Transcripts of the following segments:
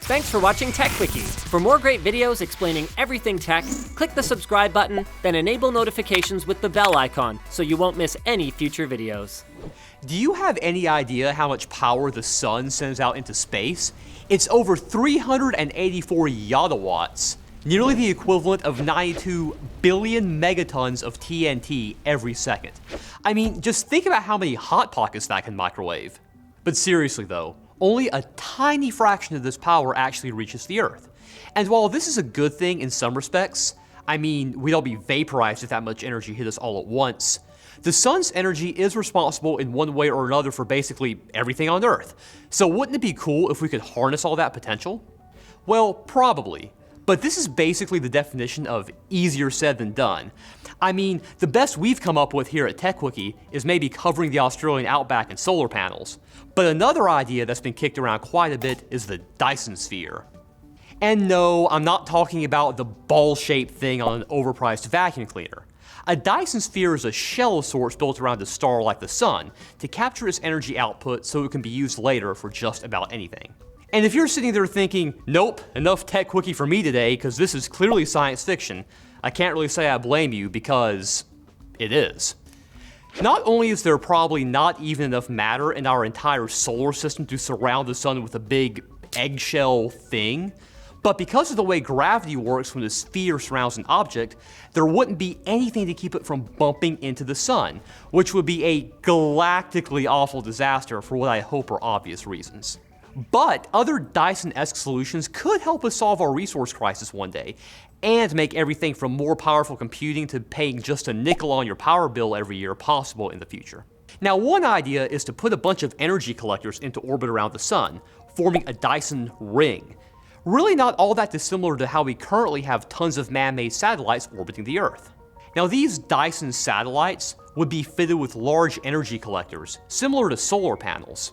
Thanks for watching Tech Quickie. For more great videos explaining everything tech, click the subscribe button, then enable notifications with the bell icon so you won't miss any future videos. Do you have any idea how much power the sun sends out into space? It's over 384 yottawatts, nearly the equivalent of 92 billion megatons of TNT every second. I mean, just think about how many Hot Pockets that can microwave. But seriously though, only a tiny fraction of this power actually reaches the Earth. And while this is a good thing in some respects, I mean, we'd all be vaporized if that much energy hit us all at once, the sun's energy is responsible in one way or another for basically everything on Earth. So wouldn't it be cool if we could harness all that potential? Well, probably. But this is basically the definition of easier said than done. I mean, the best we've come up with here at Tech Quickie is maybe covering the Australian outback in solar panels. But another idea that's been kicked around quite a bit is the Dyson Sphere. And no, I'm not talking about the ball-shaped thing on an overpriced vacuum cleaner. A Dyson Sphere is a shell of sorts built around a star like the sun to capture its energy output so it can be used later for just about anything. And if you're sitting there thinking, nope, enough Tech Quickie for me today because this is clearly science fiction, I can't really say I blame you because it is. Not only is there probably not even enough matter in our entire solar system to surround the sun with a big eggshell thing, but because of the way gravity works when a sphere surrounds an object, there wouldn't be anything to keep it from bumping into the sun, which would be a galactically awful disaster for what I hope are obvious reasons. But other Dyson-esque solutions could help us solve our resource crisis one day, and make everything from more powerful computing to paying just a nickel on your power bill every year possible in the future. Now, one idea is to put a bunch of energy collectors into orbit around the sun, forming a Dyson ring. Really not all that dissimilar to how we currently have tons of man-made satellites orbiting the Earth. Now, these Dyson satellites would be fitted with large energy collectors, similar to solar panels.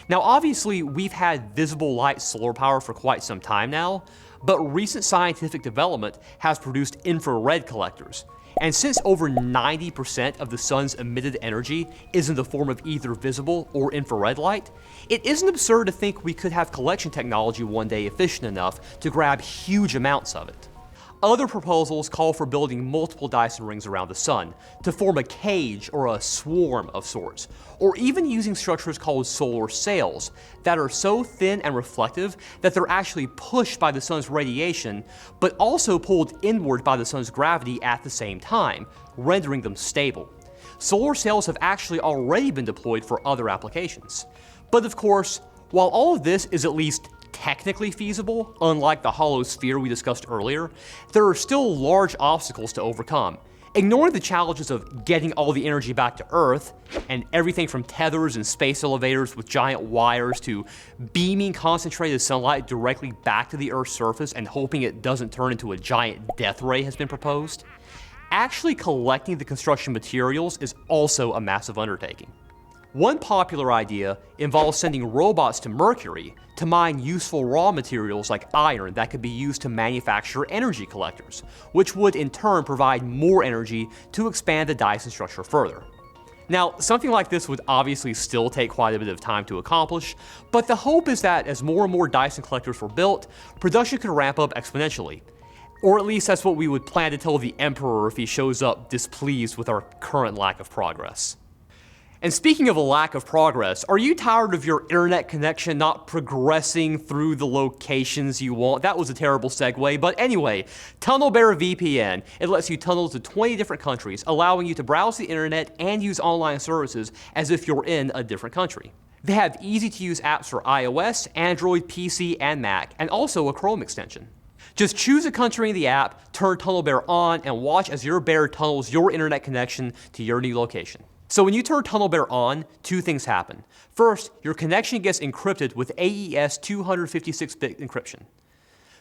Now, obviously, we've had visible light solar power for quite some time now, but recent scientific development has produced infrared collectors. And since over 90% of the sun's emitted energy is in the form of either visible or infrared light, it isn't absurd to think we could have collection technology one day efficient enough to grab huge amounts of it. Other proposals call for building multiple Dyson rings around the sun to form a cage or a swarm of sorts, or even using structures called solar sails that are so thin and reflective that they're actually pushed by the sun's radiation, but also pulled inward by the sun's gravity at the same time, rendering them stable. Solar sails have actually already been deployed for other applications. But of course, while all of this is at least technically feasible, unlike the hollow sphere we discussed earlier, there are still large obstacles to overcome. Ignoring the challenges of getting all the energy back to Earth, and everything from tethers and space elevators with giant wires to beaming concentrated sunlight directly back to the Earth's surface and hoping it doesn't turn into a giant death ray has been proposed, actually collecting the construction materials is also a massive undertaking. One popular idea involves sending robots to Mercury to mine useful raw materials like iron that could be used to manufacture energy collectors, which would in turn provide more energy to expand the Dyson structure further. Now, something like this would obviously still take quite a bit of time to accomplish, but the hope is that as more and more Dyson collectors were built, production could ramp up exponentially. Or at least that's what we would plan to tell the Emperor if he shows up displeased with our current lack of progress. And speaking of a lack of progress, are you tired of your internet connection not progressing through the locations you want? That was a terrible segue, but anyway, TunnelBear VPN. It lets you tunnel to 20 different countries, allowing you to browse the internet and use online services as if you're in a different country. They have easy-to-use apps for iOS, Android, PC, and Mac, and also a Chrome extension. Just choose a country in the app, turn TunnelBear on, and watch as your bear tunnels your internet connection to your new location. So when you turn TunnelBear on, two things happen. First, your connection gets encrypted with AES 256-bit encryption.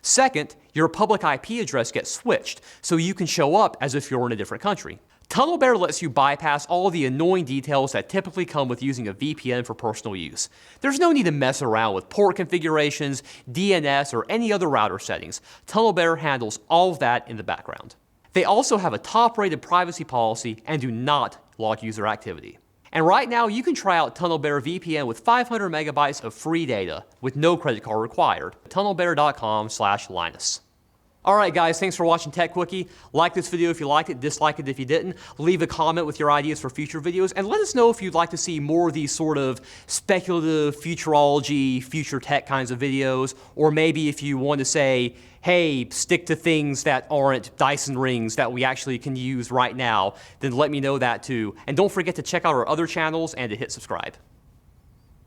Second, your public IP address gets switched, so you can show up as if you're in a different country. TunnelBear lets you bypass all the annoying details that typically come with using a VPN for personal use. There's no need to mess around with port configurations, DNS, or any other router settings. TunnelBear handles all of that in the background. They also have a top-rated privacy policy and do not log user activity. And right now, you can try out TunnelBear VPN with 500 megabytes of free data with no credit card required. TunnelBear.com/Linus. All right, guys, thanks for watching Tech Quickie. Like this video if you liked it, dislike it if you didn't. Leave a comment with your ideas for future videos, and let us know if you'd like to see more of these sort of speculative, futurology, future tech kinds of videos, or maybe if you want to say, hey, stick to things that aren't Dyson rings that we actually can use right now, then let me know that too. And don't forget to check out our other channels and to hit subscribe.